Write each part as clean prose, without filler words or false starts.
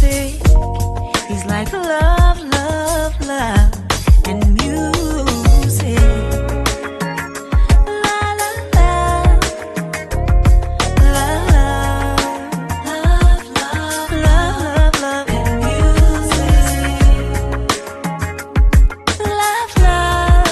music. He's like love, love, love, and music. La la la, love, love, love, love, love, love, and music. Love, love.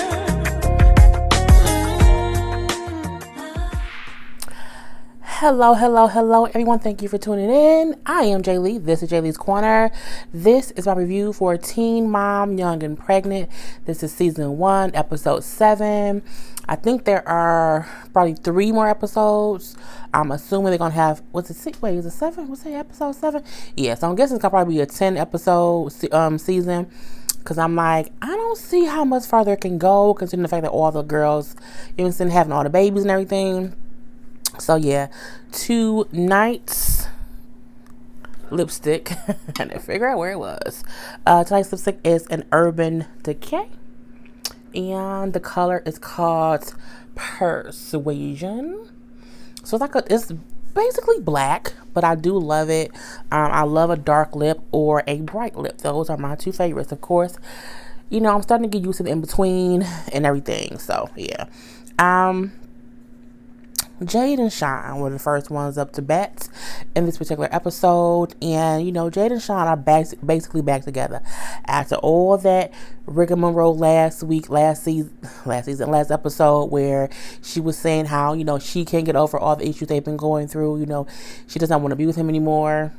Hello, everyone. Thank you for tuning in. I am Jay Lee. This is Jay Lee's Corner. This is my review for Teen Mom, Young and Pregnant. This is season 1, episode 7. I think there are probably 3 more episodes. I'm assuming they're going to have, is it 7? What's it, episode 7? Yeah, so I'm guessing it's going to probably be a 10 episode season. Because I'm like, I don't see how much farther it can go, considering the fact that all the girls, having all the babies and everything. So yeah, tonight's lipstick, I didn't figure out where it was. Tonight's lipstick is an Urban Decay, and the color is called Persuasion. So it's basically black, but I do love it. I love a dark lip or a bright lip. Those are my 2 favorites, of course. I'm starting to get used to the in-between and everything. So yeah. Jade and Sean were the first ones up to bat in this particular episode. And, Jade and Sean are basically back together. After all that rigmarole last episode, where she was saying how, she can't get over all the issues they've been going through. She doesn't want to be with him anymore.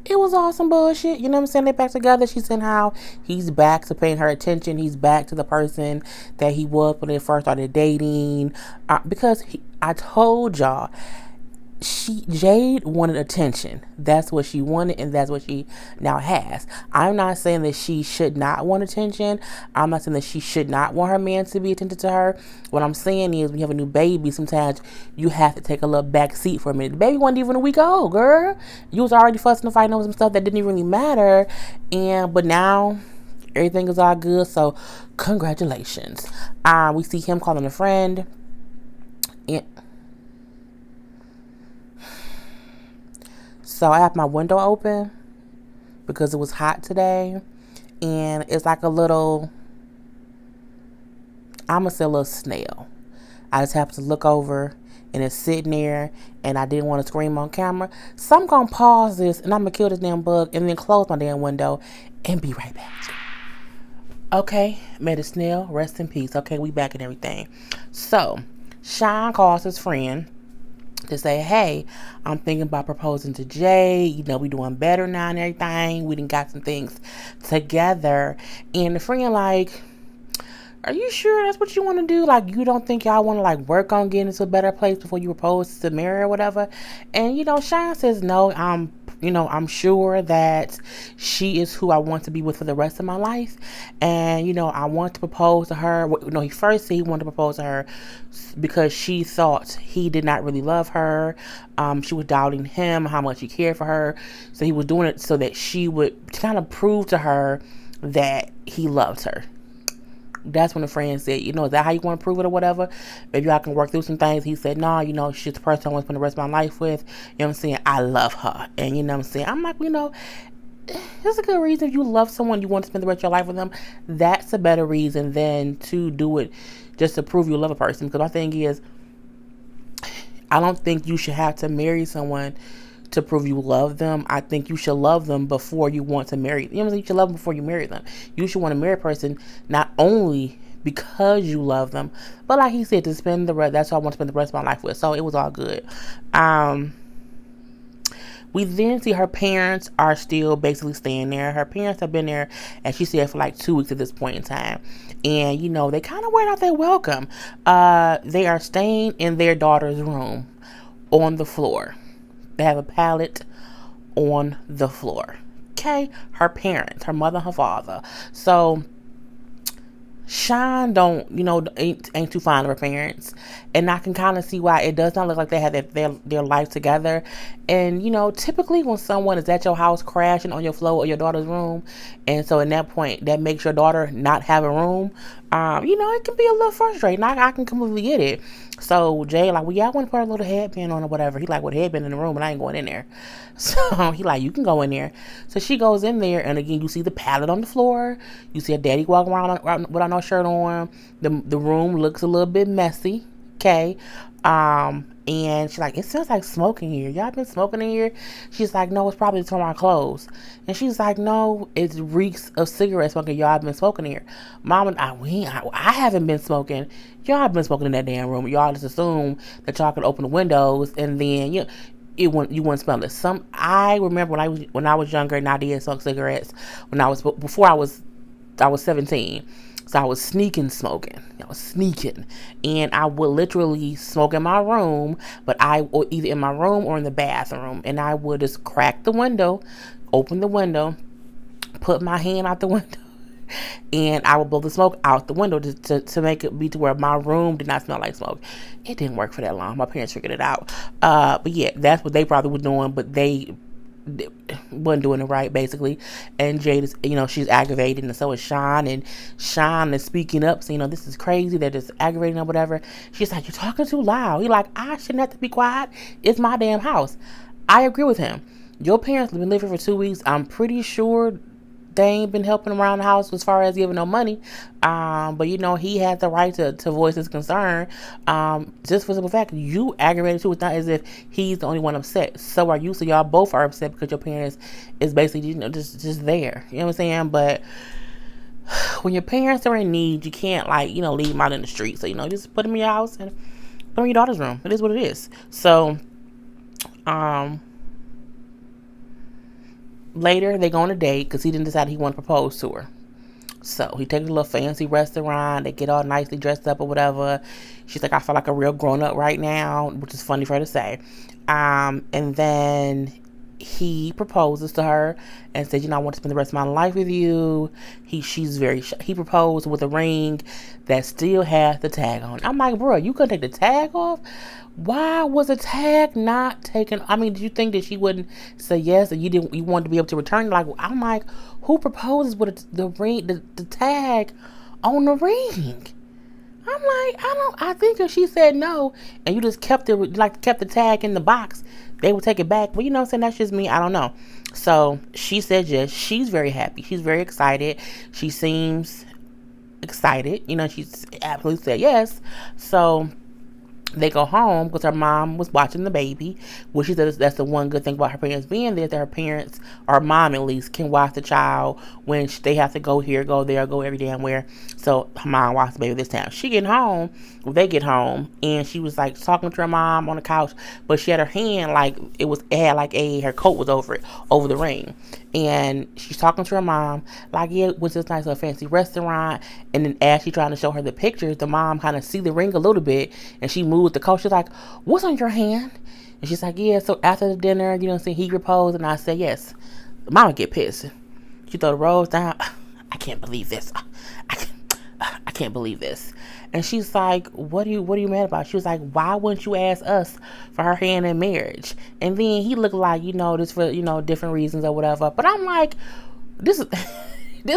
It was all some bullshit. They're back together. She's saying how he's back to paying her attention. He's back to the person that he was when they first started dating. Because I told y'all, Jade wanted attention. That's what she wanted, and that's what she now has. I'm not saying that she should not want attention. I'm not saying that she should not want her man to be attentive to her. What I'm saying is, when you have a new baby, sometimes you have to take a little back seat for a minute. The baby wasn't even a week old, girl. You was already fussing and fighting over some stuff that didn't even really matter. But now everything is all good. So congratulations. We see him calling a friend. So I have my window open because it was hot today, and it's like I'm gonna say a little snail. I just happened to look over, and it's sitting there, and I didn't want to scream on camera. So I'm gonna pause this, and I'm gonna kill this damn bug, and then close my damn window, and be right back. Okay, may the snail rest in peace. Okay, we back and everything. So Sean calls his friend to say, hey, I'm thinking about proposing to Jay. We doing better now and everything. We done got some things together. And the friend like, are you sure that's what you want to do? Like, you don't think y'all want to work on getting into a better place before you propose to Mary or whatever? And Sean says, no, I'm sure that she is who I want to be with for the rest of my life. And, I want to propose to her. He first said he wanted to propose to her because she thought he did not really love her. She was doubting him, how much he cared for her. So he was doing it so that she would kind of prove to her that he loved her. That's when the friend said, is that how you want to prove it or whatever? Maybe I can work through some things. He said, no, she's the person I want to spend the rest of my life with. You know what I'm saying? I love her. And you know what I'm saying? I'm like, it's a good reason. If you love someone, you want to spend the rest of your life with them. That's a better reason than to do it just to prove you love a person. Because my thing is, I don't think you should have to marry someone to prove you love them. I think you should love them before you want to marry them. You should love them before you marry them. You should want to marry a person not only because you love them, but like he said, to spend the rest. That's what I want to spend the rest of my life with. So it was all good. We then see her parents are still basically staying there. Her parents have been there, as she said, for 2 weeks at this point in time. And, they kind of wear out their welcome. They are staying in their daughter's room on the floor. They have a pallet on the floor. Okay? Her parents, her mother and her father. So Sean ain't too fond of her parents, and I can kind of see why. It does not look like they have their life together. And typically when someone is at your house crashing on your floor or your daughter's room, and so in that point that makes your daughter not have a room, it can be a little frustrating. I can completely get it. So Jay like, well, yeah, I want to put a little headband on or whatever. He like, well, the headband in the room, and I ain't going in there. So he like, you can go in there. So she goes in there, and again, you see the pallet on the floor. You see a daddy walking around without no shirt on. The room looks a little bit messy. Okay. And she's like, it smells like smoke in here. Y'all been smoking in here? She's like, no, it's probably from our clothes. And she's like, no, it reeks of cigarette smoke. Y'all been smoking in here. Mom and I haven't been smoking. Y'all been smoking in that damn room. Y'all just assume that y'all could open the windows and then you wouldn't smell it. I remember when I was younger and I did smoke cigarettes before I was 17. So I was sneaking smoking. I was sneaking. And I would literally smoke in my room, or either in my room or in the bathroom. And I would just crack the window, open the window, put my hand out the window, and I would blow the smoke out the window to make it be to where my room did not smell like smoke. It didn't work for that long. My parents figured it out. But yeah, that's what they probably were doing, but they wasn't doing it right, basically. And Jade is, she's aggravated, and so is Sean. And Sean is speaking up, saying, this is crazy, they're just aggravating or whatever. She's like, you're talking too loud. He's like, I shouldn't have to be quiet. It's my damn house. I agree with him. Your parents have been living for 2 weeks. I'm pretty sure they ain't been helping around the house as far as giving no money. But he had the right to voice his concern. Just for the simple fact, you aggravated too. It's not as if he's the only one upset. So are you. So y'all both are upset because your parents is basically, just there. You know what I'm saying? But when your parents are in need, you can't leave them out in the street. So, just put them in your house and put them in your daughter's room. It is what it is. So, later, they go on a date because he didn't decide he wanted to propose to her. So he takes a little fancy restaurant. They get all nicely dressed up or whatever. She's like, I feel like a real grown-up right now, which is funny for her to say. And then he proposes to her and says, I want to spend the rest of my life with you. He proposed with a ring that still has the tag on. I'm like, bro, you couldn't take the tag off? Why was the tag not taken? I mean, did you think that she wouldn't say yes, and you wanted to be able to return it? I'm like, who proposes with the ring, the tag on the ring? I'm like, I think if she said no and you just kept the tag in the box, they would take it back. But I'm saying, that's just me. I don't know. So she said yes. She's very happy. She's very excited. She seems excited. She's absolutely said yes. So they go home because her mom was watching the baby, which she said that's the one good thing about her parents being there, that her parents, or mom at least, can watch the child when they have to go here, go there, go every damn where. So her mom watched the baby this time. They get home, and she was talking to her mom on the couch, but she had her hand her coat was over it, over the ring. And she's talking to her mom, yeah, it was this nice little fancy restaurant. And then as she's trying to show her the pictures, the mom kind of see the ring a little bit, and she moved the coat. She's like, what's on your hand? And she's like, yeah, so after the dinner, he proposed, and I said yes. Mama get pissed. She throw the rose down. I can't believe this. I can't believe this. And she's like, what are you mad about? She was like, why wouldn't you ask us for her hand in marriage? And then he looked like, this for, different reasons or whatever. But I'm like, this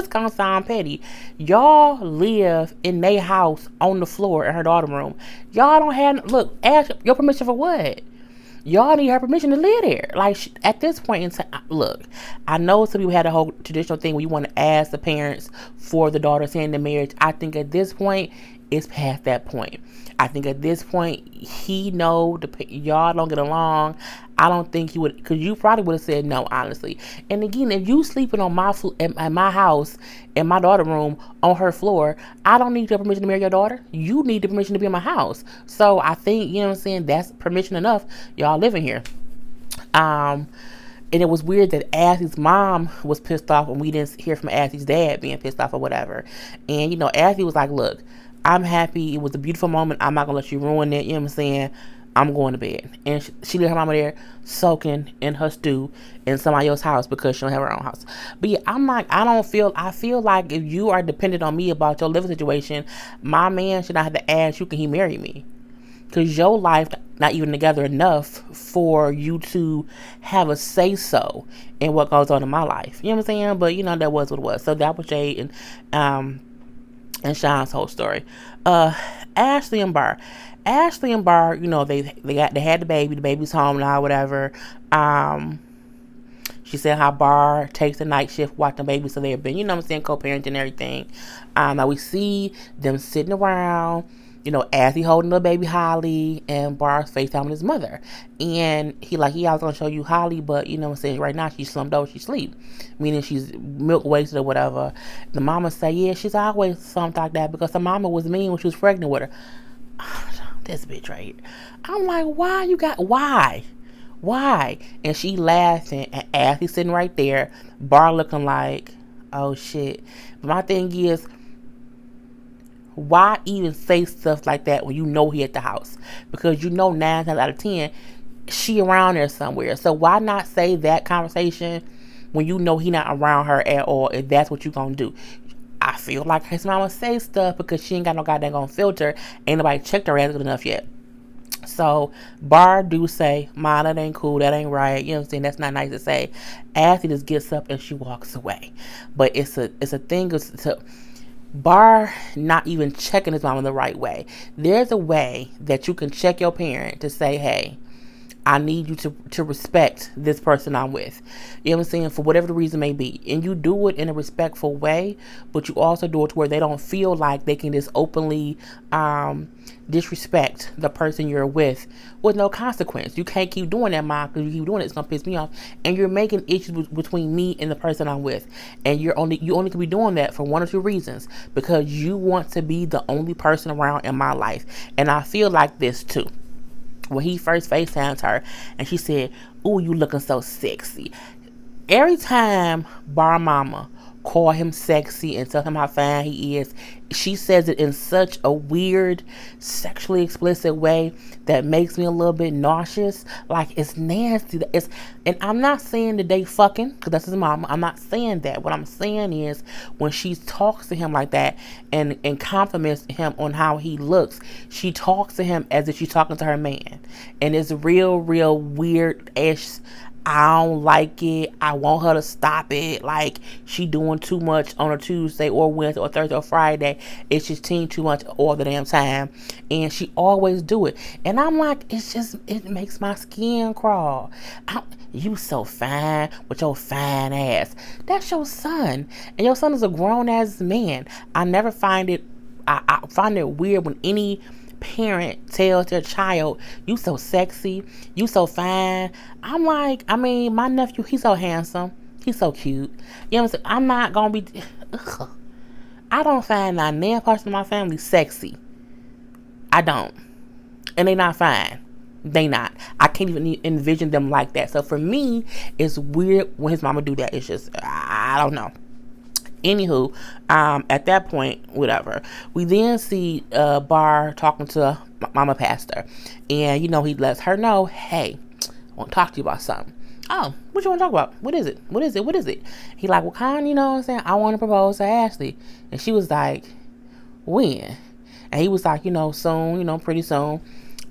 gonna sound petty. Y'all live in their house on the floor in her daughter's room. Y'all don't have, ask your permission for what? Y'all need her permission to live there. At this point in time, look, I know some people had a whole traditional thing where you want to ask the parents for the daughter's hand in marriage. I think at this point, it's past that point. I think at this point, he know y'all don't get along. I don't think he would, because you probably would have said no, honestly. And again, if you sleeping on at my house, in my daughter's room, on her floor, I don't need your permission to marry your daughter. You need the permission to be in my house. So I think, that's permission enough. Y'all living here. And it was weird that Ashley's mom was pissed off and we didn't hear from Ashley's dad being pissed off or whatever. And, Ashley was like, look, I'm happy. It was a beautiful moment. I'm not going to let you ruin it. You know what I'm saying? I'm going to bed. And she left her mama there soaking in her stew in somebody else's house because she don't have her own house. But yeah, I'm like, I feel like if you are dependent on me about your living situation, my man should not have to ask you, can he marry me? Because your life not even together enough for you to have a say-so in what goes on in my life. You know what I'm saying? But, that was what it was. So that was Jade and Sean's whole story. Ashley and Bar. Ashley and Bar, they had the baby. The baby's home now, whatever. She said how Bar takes the night shift watching the baby, so they've been, co-parenting and everything. Now we see them sitting around, as he holding the baby Holly, and Bar's FaceTiming his mother. And I was gonna show you Holly, but right now she's slumped over, she's asleep. Meaning she's milk wasted or whatever. The mama say, yeah, she's always something like that because her mama was mean when she was pregnant with her. This bitch right here. I'm like, why? And she laughing, and Ashley sitting right there, Bar looking like, oh shit. But my thing is, why even say stuff like that when he at the house? Because 9 times out of 10, she around there somewhere. So why not say that conversation when he not around her at all, if that's what you gonna do? I feel like his mama say stuff because she ain't got no goddamn filter. Ain't nobody checked her ass good enough yet. So Bar do say, Ma, that ain't cool, that ain't right. You know what I'm saying? That's not nice to say. Ashley just gets up and she walks away. But it's a thing to Bar not even checking his mama the right way. There's a way that you can check your parent to say, hey, I need you to respect this person I'm with. You know what I'm saying? For whatever the reason may be. And you do it in a respectful way, but you also do it to where they don't feel like they can just openly disrespect the person you're with no consequence. You can't keep doing that, Mom, because you keep doing it, it's going to piss me off. And you're making issues between me and the person I'm with. And you only can be doing that for one or two reasons. Because you want to be the only person around in my life. And I feel like this too. When he first FaceTimed her and she said, ooh, you looking so sexy. Every time Bar Mama call him sexy and tell him how fine he is, she says it in such a weird, sexually explicit way that makes me a little bit nauseous. Like, it's nasty. And I'm not saying that they fucking, because that's his mama. I'm not saying that. What I'm saying is when she talks to him like that and compliments him on how he looks, she talks to him as if she's talking to her man. And it's real weird-ish. I don't like it. I want her to stop it. Like, she doing too much on a Tuesday or Wednesday or Thursday or Friday. It's just too much all the damn time. And she always do it. And I'm like, it makes my skin crawl. You so fine with your fine ass. That's your son. And your son is a grown ass man. I never find it, I find it weird when any parent tells their child, you so sexy, you so fine. I'm like, my nephew, he's so handsome, he's so cute. You know what I'm saying? I'm not gonna be I don't find that damn person in my family sexy. I don't. And they not fine. They not. I can't even envision them like that. So for me, it's weird when his mama do that. It's just, I don't know. Anywho, at that point, whatever. We then see Bar talking to Mama Pastor. And, he lets her know, hey, I want to talk to you about something. Oh, what you want to talk about? What is it? He like, well, kind, you know what I'm saying? I want to propose to Ashley. And she was like, when? And he was like, soon, pretty soon.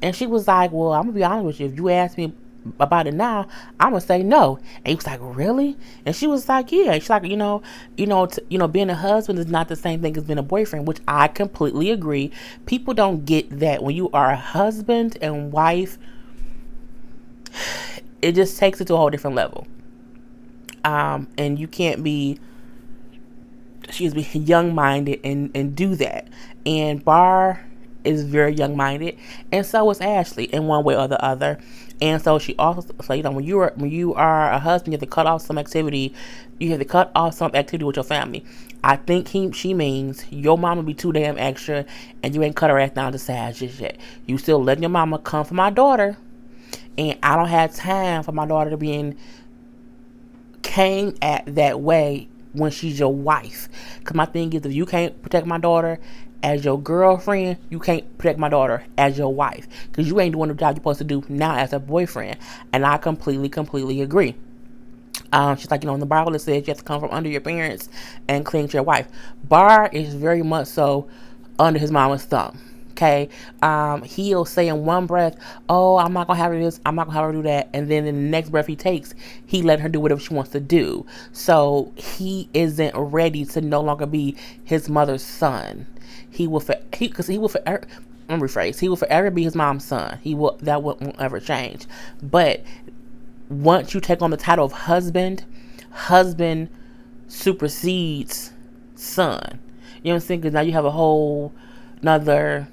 And she was like, well, I'm going to be honest with you. If you ask me about it now, I'm gonna say no. And he was like, really? And she was like, yeah. She's like, being a husband is not the same thing as being a boyfriend, which I completely agree. People don't get that when you are a husband and wife, it just takes it to a whole different level. And you can't be, young-minded and do that. And Bar is very young-minded, and so is Ashley in one way or the other. And so she also, when you are a husband, you have to cut off some activity. You have to cut off some activity with your family. I think she means your mama be too damn extra, and you ain't cut her ass down to size just yet. You still letting your mama come for my daughter, and I don't have time for my daughter to be came at that way when she's your wife. Because my thing is, if you can't protect my daughter as your girlfriend, you can't protect my daughter as your wife, because you ain't doing the job you're supposed to do now as a boyfriend. And I completely agree. She's like, in the Bible it says you have to come from under your parents and cling to your wife. Bar is very much so under his mama's thumb. Okay, he'll say in one breath, oh, I'm not gonna have her do this, I'm not gonna have her do that, and then in the next breath he takes, he let her do whatever she wants to do. So he isn't ready to no longer be his mother's son. He will forever. Let me rephrase. He will forever be his mom's son. That won't ever change. But once you take on the title of husband supersedes son. You know what I'm saying? Because now you have a whole another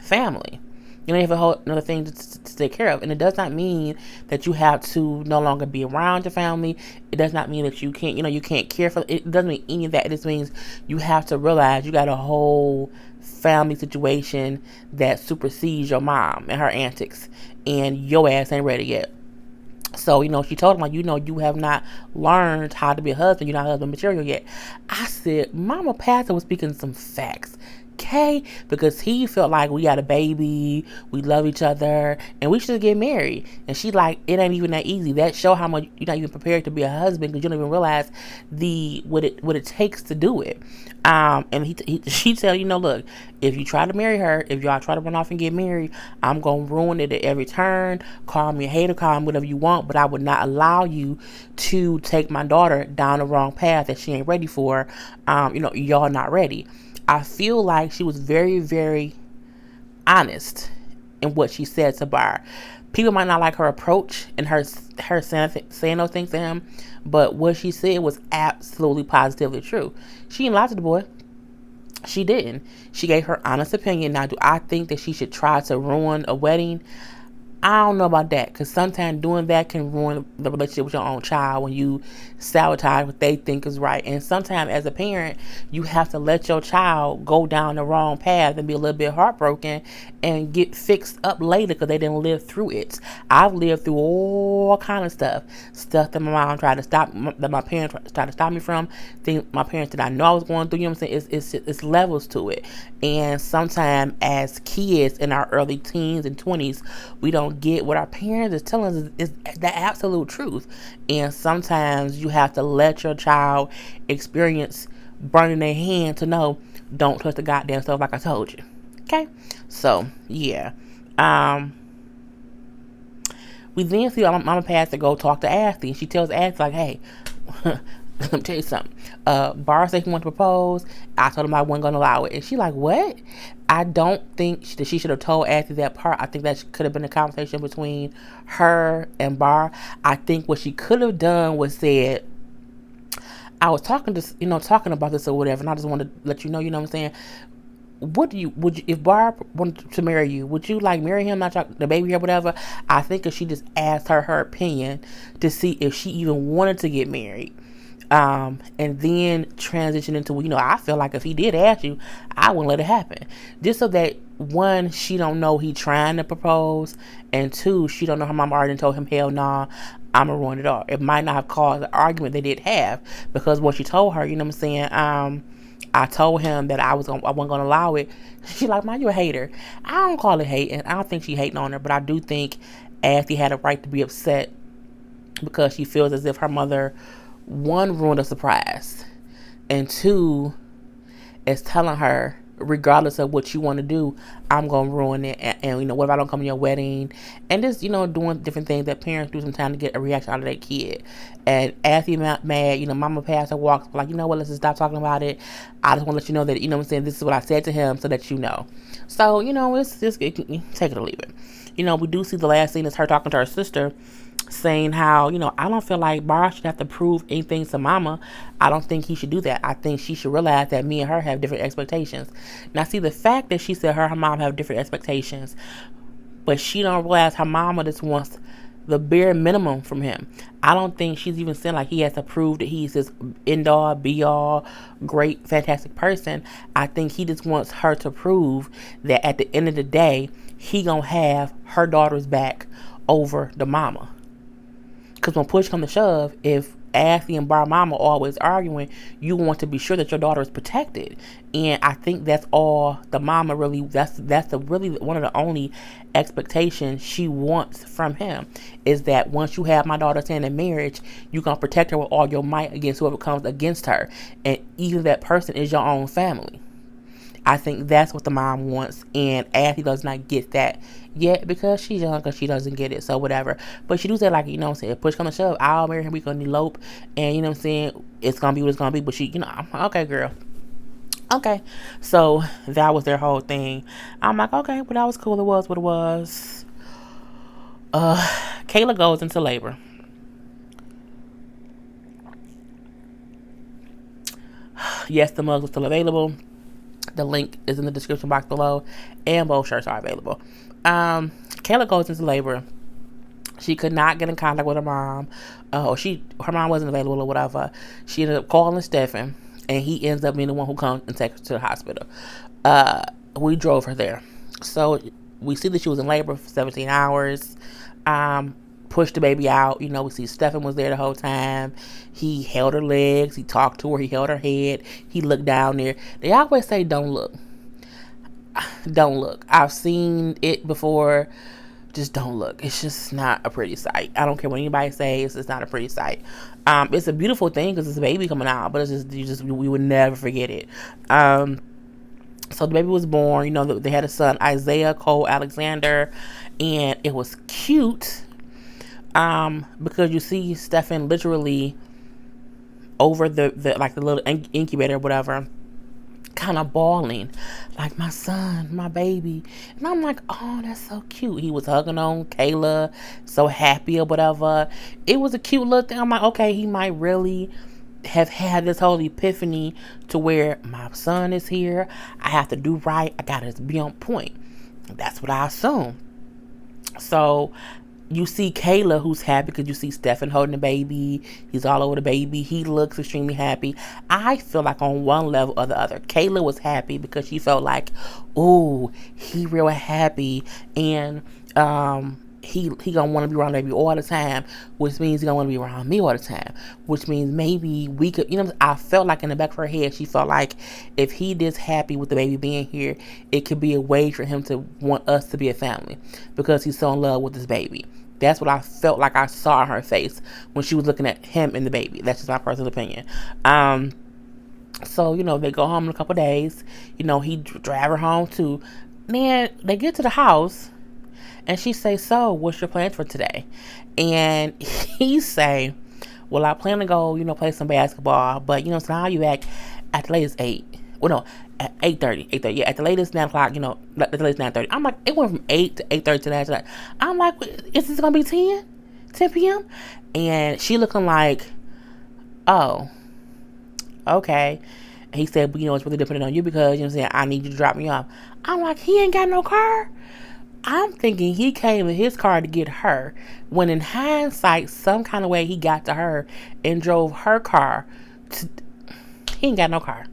family. You have a whole another thing to take care of. And it does not mean that you have to no longer be around your family. It does not mean that you can't, you can't care for it. It doesn't mean any of that. It just means you have to realize you got a whole family situation that supersedes your mom and her antics. And your ass ain't ready yet. So, she told him, like, you have not learned how to be a husband. You're not husband material yet. I said, Mama Pastor was speaking some facts. Okay? Because he felt like we got a baby, we love each other, and we should get married. And she's like, it ain't even that easy. That show how much you're not even prepared to be a husband because you don't even realize what it takes to do it. And she tell look, if you try to marry her, if y'all try to run off and get married, I'm gonna ruin it at every turn. Call me a hater, call me whatever you want, but I would not allow you to take my daughter down the wrong path that she ain't ready for. Y'all not ready. I feel like she was very, very honest in what she said to Bar. People might not like her approach and her saying those things to him, but what she said was absolutely positively true. She didn't lie to the boy. She didn't. She gave her honest opinion. Now, do I think that she should try to ruin a wedding? I don't know about that, because sometimes doing that can ruin the relationship with your own child when you sabotage what they think is right. And sometimes as a parent, you have to let your child go down the wrong path and be a little bit heartbroken and get fixed up later because they didn't live through it. I've lived through all kind of stuff that my mom tried to stop, that my parents tried to stop me from, things my parents did not know I was going through. You know what I'm saying? It's levels to it. And sometimes as kids in our early teens and 20s, we don't get what our parents is telling us is the absolute truth. And sometimes you have to let your child experience burning their hand to know, don't touch the goddamn stuff like I told you. Okay? So, yeah. We then see Mama Pastor go talk to Ashley, and she tells Ashley, like, hey, let me tell you something. Bar said he wanted to propose. I told him I wasn't going to allow it. And she like, what? I don't think that she should have told Ashley that part. I think that could have been a conversation between her and Bar. I think what she could have done was said, I was talking about this or whatever, and I just wanted to let you know, what I'm saying? Would you, if Barb wanted to marry you, would you like marry him, not the baby or whatever? I think if she just asked her opinion to see if she even wanted to get married, and then transition into, I feel like if he did ask you, I wouldn't let it happen. Just so that, one, she don't know he trying to propose, and two, she don't know her mom already told him, hell nah, I'm gonna ruin it all. It might not have caused the argument they did have, because what she told her, what I'm saying, I told him that I wasn't gonna allow it. She like, man, you a hater. I don't call it hating. I don't think she hating on her, but I do think Ashley had a right to be upset because she feels as if her mother, one, ruined a surprise, and two, is telling her, regardless of what you want to do, I'm gonna ruin it. And what if I don't come to your wedding? And just doing different things that parents do sometimes to get a reaction out of their kid. And Ashley mad, Mama Pastor walks like, what, let's just stop talking about it. I just want to let you know that, what I'm saying, this is what I said to him so that you know. So, it's just take it or leave it. We do see the last scene is her talking to her sister, saying how, I don't feel like Bar should have to prove anything to Mama. I don't think he should do that. I think she should realize that me and her have different expectations. Now, see, the fact that she said her mom have different expectations, but she don't realize her mama just wants the bare minimum from him. I don't think she's even saying like he has to prove that he's this end all, be all, great, fantastic person. I think he just wants her to prove that at the end of the day, he gonna have her daughter's back over the mama. Because when push come to shove, if Ashley and Bar Mama are always arguing, you want to be sure that your daughter is protected. And I think that's all the mama really, that's really one of the only expectations she wants from him, is that once you have my daughter's hand in marriage, you're going to protect her with all your might against whoever comes against her. And even that person is your own family. I think that's what the mom wants, and Ashley does not get that yet because she's young, because she doesn't get it, so whatever. But she do say, like, what I'm saying, push come to shove, I'll marry him, we gonna elope, and what I'm saying, it's gonna be what it's gonna be. But she, okay, girl, Okay, so that was their whole thing. I'm like, okay, but that was cool. It was what it was. Kayla goes into labor. Yes, the mugs are still available. The link is in the description box below, and both shirts are available. Kayla goes into labor. She could not get in contact with her mom, or her mom wasn't available or whatever. She ended up calling Stephen, and he ends up being the one who comes and takes her to the hospital. We drove her there, so we see that she was in labor for 17 hours. Pushed the baby out. You know, we see Stephen was there the whole time. He held her legs. He talked to her. He held her head. He looked down there. They always say, "Don't look." Don't look. I've seen it before. Just don't look. It's just not a pretty sight. I don't care what anybody says. It's not a pretty sight. It's a beautiful thing because it's a baby coming out, but it's just we would never forget it. So the baby was born. You know, they had a son, Isaiah Cole Alexander, and it was cute. Because you see Stephen literally over the little incubator or whatever, kind of bawling, like, my son, my baby. And I'm like, oh, that's so cute. He was hugging on Kayla, so happy or whatever. It was a cute little thing. I'm like, okay, he might really have had this whole epiphany to where my son is here. I have to do right. I gotta be on point. That's what I assume. So you see Kayla, who's happy because you see Stephen holding the baby. He's all over the baby. He looks extremely happy. I feel like on one level or the other, Kayla was happy because she felt like, oh, he real happy, and he gonna want to be around the baby all the time, which means he gonna want to be around me all the time, which means maybe we could, I felt like in the back of her head, she felt like if he this happy with the baby being here, it could be a way for him to want us to be a family because he's so in love with this baby. That's what I felt like I saw in her face when she was looking at him and the baby. That's just my personal opinion. So, they go home in a couple days. He drive her home too. Then they get to the house and she say, so what's your plans for today? And he say, well, I plan to go, play some basketball. But, so now you act at the latest 8. Well, no, at 8:30. 8:30. Yeah, at the latest 9 o'clock, at the latest 9:30. I'm like, it went from 8 to 8:30 to that. I'm like, is this going to be 10 p.m.? And she looking like, oh, okay. And he said, but it's really dependent on you because, I need you to drop me off. I'm like, he ain't got no car? I'm thinking he came in his car to get her, when in hindsight, some kind of way he got to her and drove her car. He ain't got no car.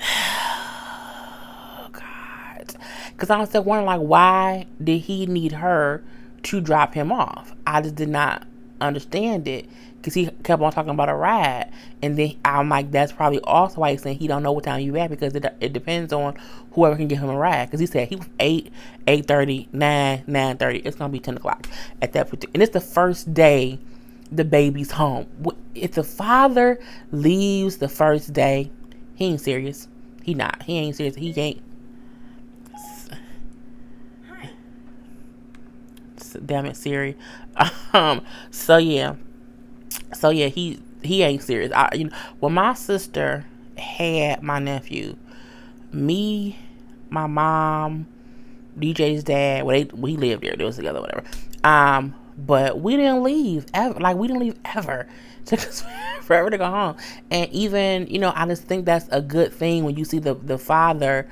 Oh, God. Because I was still wondering, like, why did he need her to drop him off? I just did not understand it. Because he kept on talking about a ride. And then I'm like, that's probably also why he's saying he don't know what time you at. Because it depends on whoever can give him a ride. Because he said he was 8, 8:30, 9, 9:30. It's going to be 10 o'clock at that point. And it's the first day the baby's home. If the father leaves the first day, he ain't serious. He not. He ain't serious. He ain't. Damn it, Siri. So yeah, he ain't serious. When my sister had my nephew, me, my mom, DJ's dad, we lived there. They was together, whatever. But we didn't leave ever. Like, we didn't leave ever. It took us forever to go home. And even, I just think that's a good thing when you see the father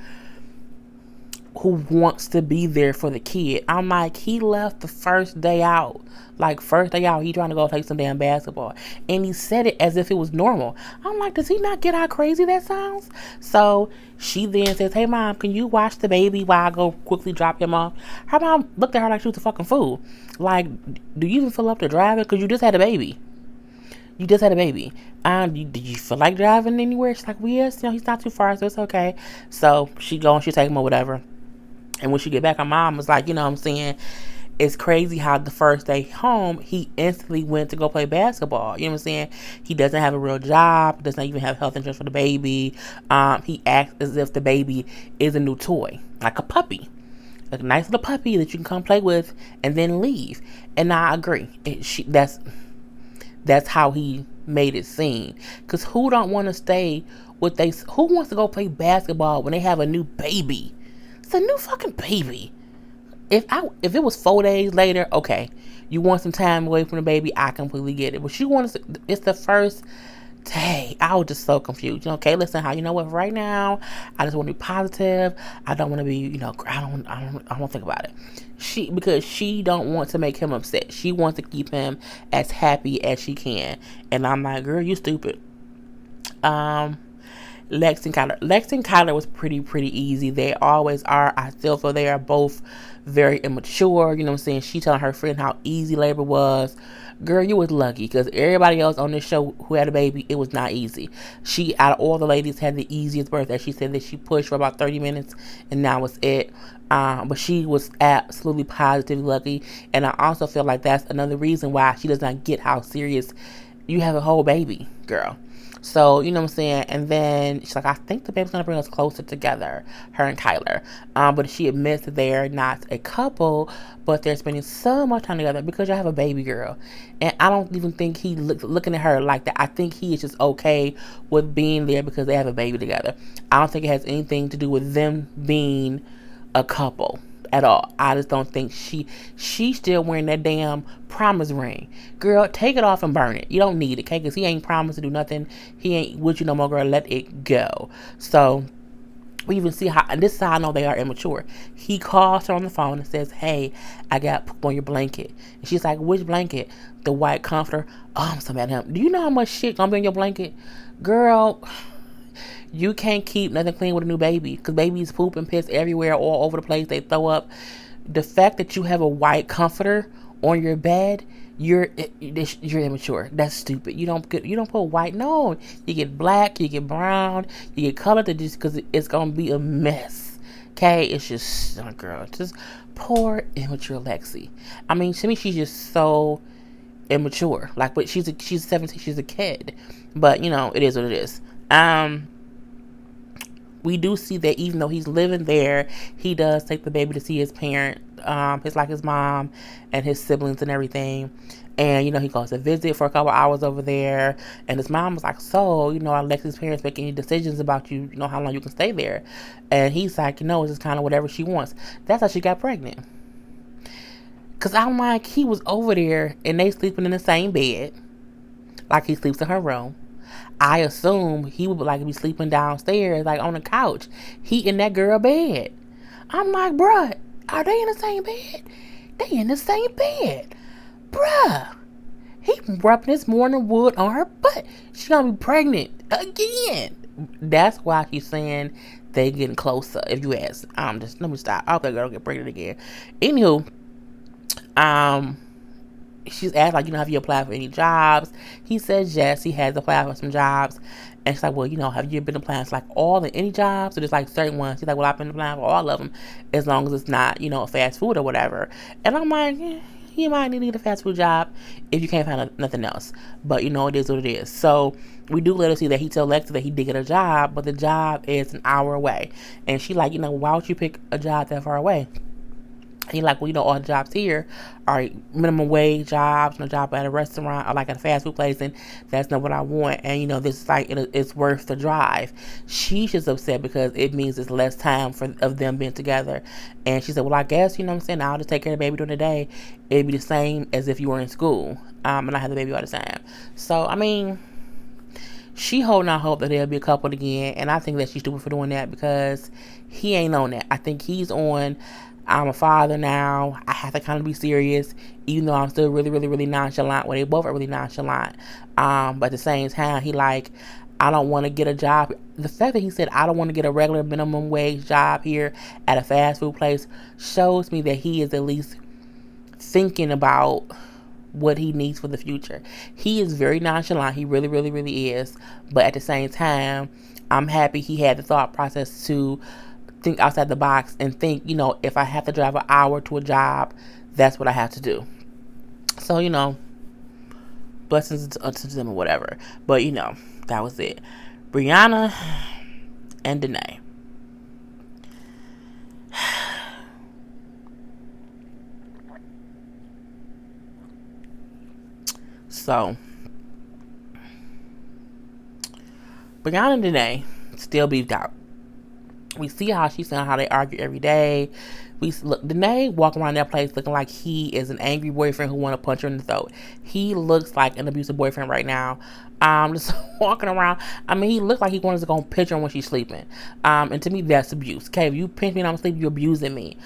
who wants to be there for the kid. I'm like, he left the first day out. Like, first day out, he trying to go play some damn basketball. And he said it as if it was normal. I'm like, does he not get how crazy that sounds? So she then says, hey, Mom, can you watch the baby while I go quickly drop him off? Her mom looked at her like she was a fucking fool. Like, do you even feel up to driving? Because you just had a baby. You just had a baby. Did you feel like driving anywhere? She's like, well, yes, he's not too far, so it's okay. So she go and she take him or whatever. And when she get back, her mom was like, what I'm saying? It's crazy how the first day home, he instantly went to go play basketball. You know what I'm saying? He doesn't have a real job. Doesn't even have health insurance for the baby. He acts as if the baby is a new toy. Like a puppy. Like a nice little puppy that you can come play with and then leave. And I agree. That's how he made it seem. Cause who don't want to stay with they? Who wants to go play basketball when they have a new baby? It's a new fucking baby. If it was 4 days later, okay, you want some time away from the baby, I completely get it. But you want to, it's the first day. I was just so confused. Okay, listen, how you know what? Right now, I just want to be positive. I don't want to be, I don't think about it. Because she don't want to make him upset. She wants to keep him as happy as she can. And I'm like, girl, you stupid. Lex and Kyler was pretty easy. They always are. I still feel they are both very immature. You know what I'm saying? She telling her friend how easy labor was. Girl, you was lucky because everybody else on this show who had a baby, it was not easy. She, out of all the ladies, had the easiest birth. As she said that she pushed for about 30 minutes and that was it. But she was absolutely positively lucky. And I also feel like that's another reason why she does not get how serious you have a whole baby, girl. So, you know what I'm saying? And then she's like, I think the baby's going to bring us closer together, her and Kyler. But she admits that they're not a couple, but they're spending so much time together because you have a baby girl. And I don't even think he looking at her like that. I think he is just okay with being there because they have a baby together. I don't think it has anything to do with them being a couple at all. I just don't think she's still wearing that damn promise ring. Girl, take it off and burn it. You don't need it, okay? Because he ain't promised to do nothing. He ain't with you no more, girl. Let it go. So we even see how, and this is how I know they are immature. He calls her on the phone and says, hey, I got poop on your blanket. And she's like, which blanket? The white comforter. Oh, I'm so mad at him. Do you know how much shit gonna be in your blanket? Girl, you can't keep nothing clean with a new baby because babies poop and piss everywhere, all over the place. They throw up. The fact that you have a white comforter on your bed, you're immature. That's stupid. You don't put white. No, you get black, you get brown, you get colored just because it's gonna be a mess. Okay, it's just, oh girl, just poor immature Lexi. I mean, to me, she's just so immature. Like, but she's 17, she's a kid. But it is what it is. We do see that even though he's living there, he does take the baby to see his parent, his mom and his siblings and everything. And, he goes to visit for a couple hours over there. And his mom was like, so, are Lexi's parents making any decisions about you, how long you can stay there? And he's like, it's just kind of whatever she wants. That's how she got pregnant. Because I'm like, he was over there and they sleeping in the same bed. Like he sleeps in her room. I assume he would be sleeping downstairs, like on the couch. He in that girl bed. I'm like, bruh, are they in the same bed? They in the same bed. Bruh. He rubbing his morning wood on her butt. She gonna be pregnant again. That's why he's saying they getting closer, if you ask. Just let me stop. I hope that girl get pregnant again. Anywho, she's asked, have you applied for any jobs? He says yes, he has applied for some jobs. And she's like, well, have you been applying for any jobs? Or just certain ones? She's like, well, I've been applying for all of them as long as it's not, a fast food or whatever. And I'm like, you might need to get a fast food job if you can't find nothing else. But, it is what it is. So we do let her see that he told Lexa that he did get a job, but the job is an hour away. And she like, why would you pick a job that far away? He like, well, all the jobs here are minimum wage jobs, no job at a restaurant or at a fast food place, and that's not what I want. And this is it's worth the drive. She's just upset because it means it's less time of them being together. And she said, well, I guess I'll just take care of the baby during the day. It'd be the same as if you were in school, and I have the baby all the time. So I mean, she holding out hope that they'll be a couple again, and I think that she's stupid for doing that because he ain't on that. I think he's on, I'm a father now. I have to kind of be serious, even though I'm still really, really, really nonchalant. Well, they both are really nonchalant. But at the same time, he I don't want to get a job. The fact that he said, I don't want to get a regular minimum wage job here at a fast food place shows me that he is at least thinking about what he needs for the future. He is very nonchalant. He really, really, really is. But at the same time, I'm happy he had the thought process to think outside the box and think, if I have to drive an hour to a job, that's what I have to do. So, blessings to them or whatever. But, that was it. Brianna and Danae. So, Brianna and Danae still beefed out. We see how she's saying how they argue every day. We look, Danae walking around that place looking like he is an angry boyfriend who want to punch her in the throat. He looks like an abusive boyfriend right now. Just walking around. I mean, he looked like he wanted to go pinch her when she's sleeping. And to me, that's abuse. Okay, if you pinch me and I'm asleep, you're abusing me.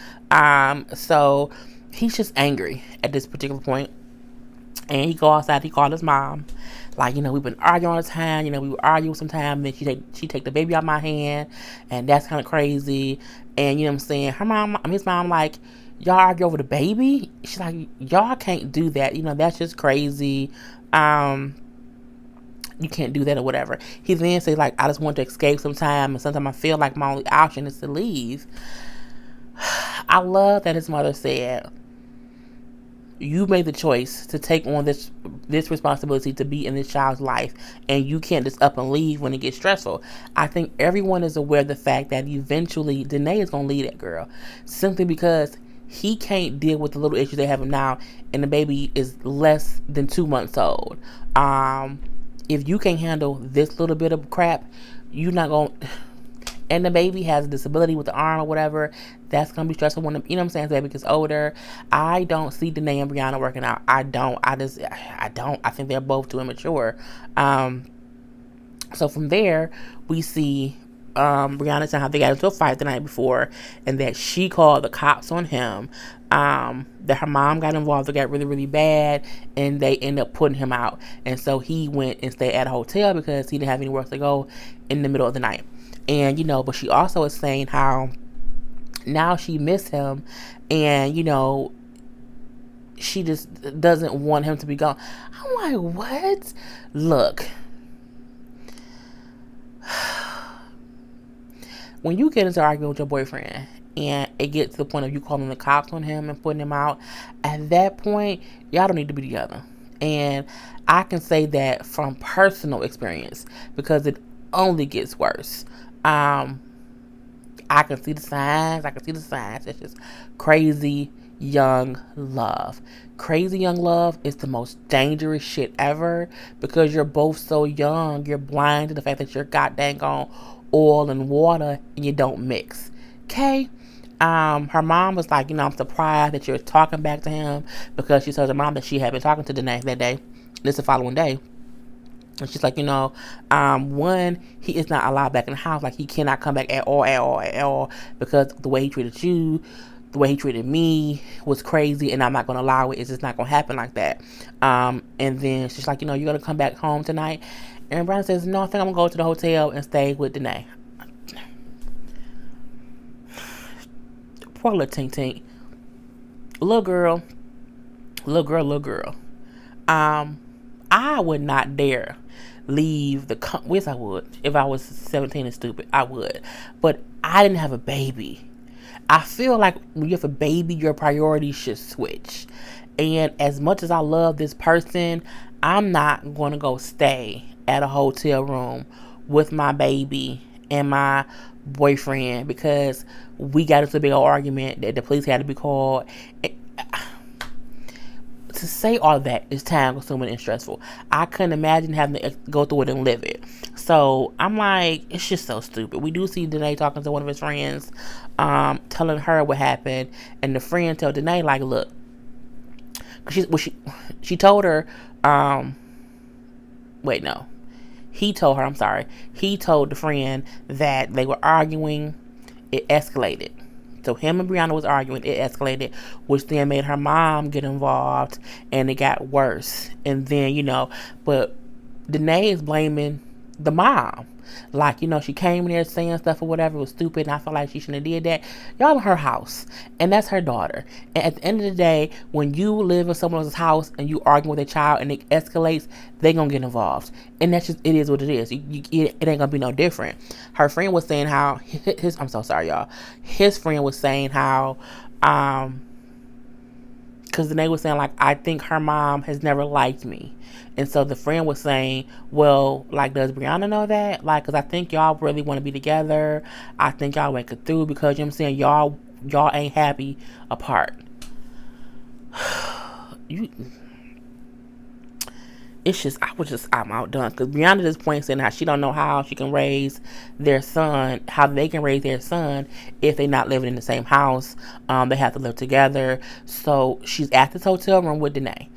So he's just angry at this particular point. And he go outside. He called his mom. Like, we've been arguing all the time. We were arguing sometime. Then she take the baby out of my hand, and that's kind of crazy. And you know what I'm saying? His mom, like, y'all argue over the baby. She's like, y'all can't do that. That's just crazy. You can't do that or whatever. He then says, like, I just want to escape sometime, and sometimes I feel like my only option is to leave. I love that his mother said, you made the choice to take on this responsibility to be in this child's life, and you can't just up and leave when it gets stressful. I think everyone is aware of the fact that eventually Danae is going to leave that girl, simply because he can't deal with the little issues they have now, and the baby is less than 2 months old. If you can't handle this little bit of crap, you're not going to... And the baby has a disability with the arm or whatever. That's going to be stressful when, as the baby gets older. I don't see Danae and Brianna working out. I don't. I think they're both too immature. So from there, we see Brianna saying how they got into a fight the night before, and that she called the cops on him. That her mom got involved. It got really, really bad, and they ended up putting him out. And so he went and stayed at a hotel because he didn't have anywhere to go in the middle of the night. And, but she also is saying how now she missed him, and, she just doesn't want him to be gone. I'm like, what? Look, when you get into an argument with your boyfriend and it gets to the point of you calling the cops on him and putting him out, at that point, y'all don't need to be together. And I can say that from personal experience, because it only gets worse. I can see the signs. It's just crazy young love. Crazy young love is the most dangerous shit ever, because you're both so young. You're blind to the fact that you're goddamn on oil and water and you don't mix. Okay? Her mom was like, I'm surprised that you're talking back to him, because she told her mom that she had been talking to Danae that day. This the following day. And she's like, one, he is not allowed back in the house. Like, he cannot come back at all, because the way he treated you, the way he treated me was crazy, and I'm not going to allow it. It's just not going to happen like that. And then she's like, you're going to come back home tonight? And Brian says, no, I think I'm going to go to the hotel and stay with Danae. Poor little Tink Tink. Little girl. I would not dare leave the yes, I would. If I was 17 and stupid, I would. But I didn't have a baby. I feel like when you have a baby, your priorities should switch. And as much as I love this person, I'm not going to go stay at a hotel room with my baby and my boyfriend because we got into a big old argument that the police had to be called. To say all that is time consuming and stressful. I couldn't imagine having to go through it and live it. So I'm like, it's just so stupid. We do see Danae talking to one of his friends, telling her what happened, and the friend told Danae, like, look, she told her, he told her, he told the friend that they were arguing. It escalated. So him and Brianna was arguing. It escalated, which then made her mom get involved, and it got worse. And then, but Danae is blaming the mom. Like, she came in there saying stuff or whatever. It was stupid, and I felt like she shouldn't have did that. Y'all in her house, and that's her daughter. And at the end of the day, when you live in someone else's house and you arguing with a child and it escalates, they gonna get involved. And that's just, it is what it is. It ain't gonna be no different. Her friend was saying how, I'm so sorry, y'all. His friend was saying how, because Danae was saying, like, I think her mom has never liked me. And so the friend was saying, well, like, does Brianna know that? Like, because I think y'all really want to be together. I think y'all make it through because, you know what I'm saying, y'all ain't happy apart. I'm outdone. Because Brianna just points in how she don't know how she can raise their son, how they can raise their son if they're not living in the same house. They have to live together. So she's at this hotel room with Danae.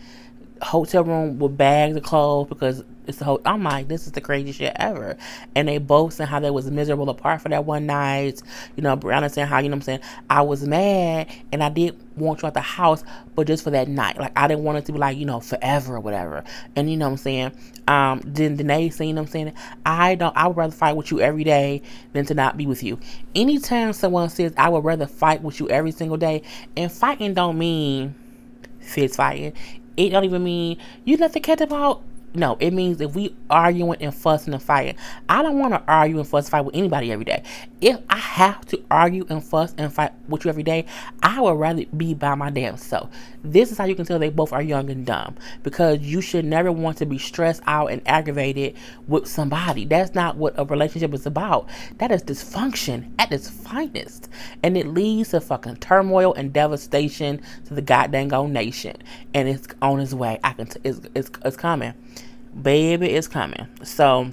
Hotel room with bags of clothes because it's the whole. I'm like, this is the craziest shit ever. And they both saying how they was miserable apart for that one night. Brianna saying how, I was mad and I did want you out the house, but just for that night. Like, I didn't want it to be like, forever or whatever. And you know what I'm saying? Then Danae saying, I would rather fight with you every day than to not be with you. Anytime someone says, I would rather fight with you every single day, and fighting don't mean fist fighting. It don't even mean you let the cat out. No, it means if we arguing and fussing and fighting. I don't want to argue and fuss and fight with anybody every day. If I have to argue and fuss and fight with you every day, I would rather be by my damn self. This is how you can tell they both are young and dumb. Because you should never want to be stressed out and aggravated with somebody. That's not what a relationship is about. That is dysfunction at its finest. And it leads to fucking turmoil and devastation to the goddamn old nation. And it's on its way. It's coming. Baby, it's coming. So,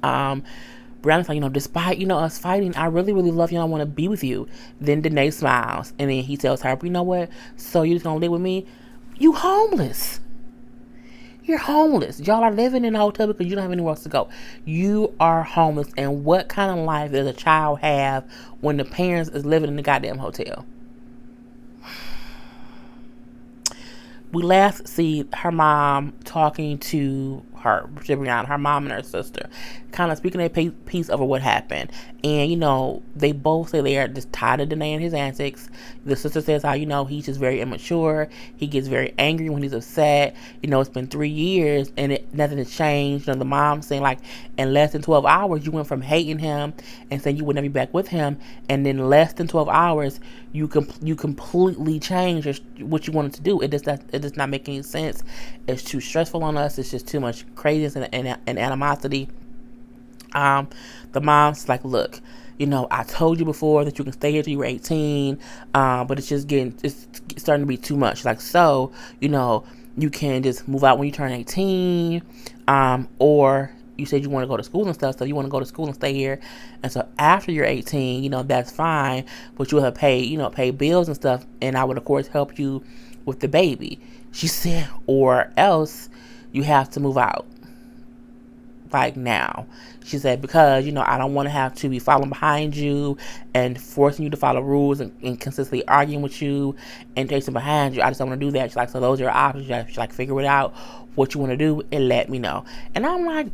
Brianna's like, despite, us fighting, I really, really love you. I want to be with you. Then Danae smiles. And then he tells her, you know what? So you just going to live with me? You homeless. You're homeless. Y'all are living in a hotel because you don't have anywhere else to go. You are homeless. And what kind of life does a child have when the parents is living in the goddamn hotel? We last see her mom talking to her mom and her sister, kind of speaking a piece over what happened. And, they both say they are just tired of Danae and his antics. The sister says how, he's just very immature. He gets very angry when he's upset. It's been 3 years and nothing has changed. The mom saying like, in less than 12 hours, you went from hating him and saying you would never be back with him. And then less than 12 hours, you completely changed what you wanted to do. It does not make any sense. It's too stressful on us. It's just too much craziness and animosity. The mom's like, look, I told you before that you can stay here till you're 18, but it's starting to be too much. Like, so, you can just move out when you turn 18, or you said you want to go to school and stuff, so you want to go to school and stay here. And so after you're 18, that's fine, but you'll have pay bills and stuff, and I would, of course, help you with the baby. She said, or else you have to move out. Like now. She said, because, I don't want to have to be following behind you and forcing you to follow rules and consistently arguing with you and chasing behind you. I just don't want to do that. She's like, so those are your options. She's like, figure it out, what you want to do, and let me know. And I'm like,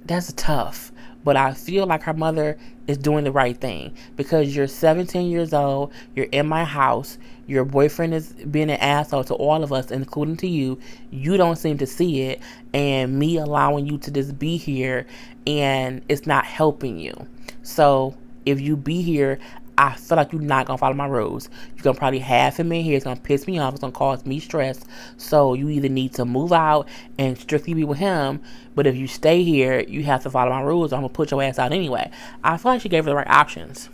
that's tough. But I feel like her mother is doing the right thing, because you're 17 years old, you're in my house, your boyfriend is being an asshole to all of us, including to you. You don't seem to see it, and me allowing you to just be here, and it's not helping you. So if you be here, I feel like you're not going to follow my rules. You're going to probably have him in here. It's going to piss me off. It's going to cause me stress. So you either need to move out and strictly be with him. But if you stay here, you have to follow my rules. Or I'm going to put your ass out anyway. I feel like she gave her the right options.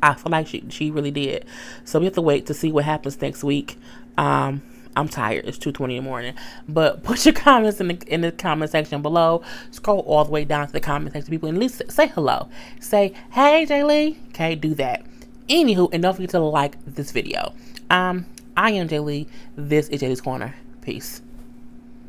I feel like she really did. So we have to wait to see what happens next week. I'm tired. It's 2:20 in the morning. But put your comments in the comment section below. Scroll all the way down to the comment section, people, and at least say hello. Say, hey, Jaylee. Okay, do that. Anywho, and don't forget to like this video. I am Jaylee. This is Jaylee's Corner. Peace.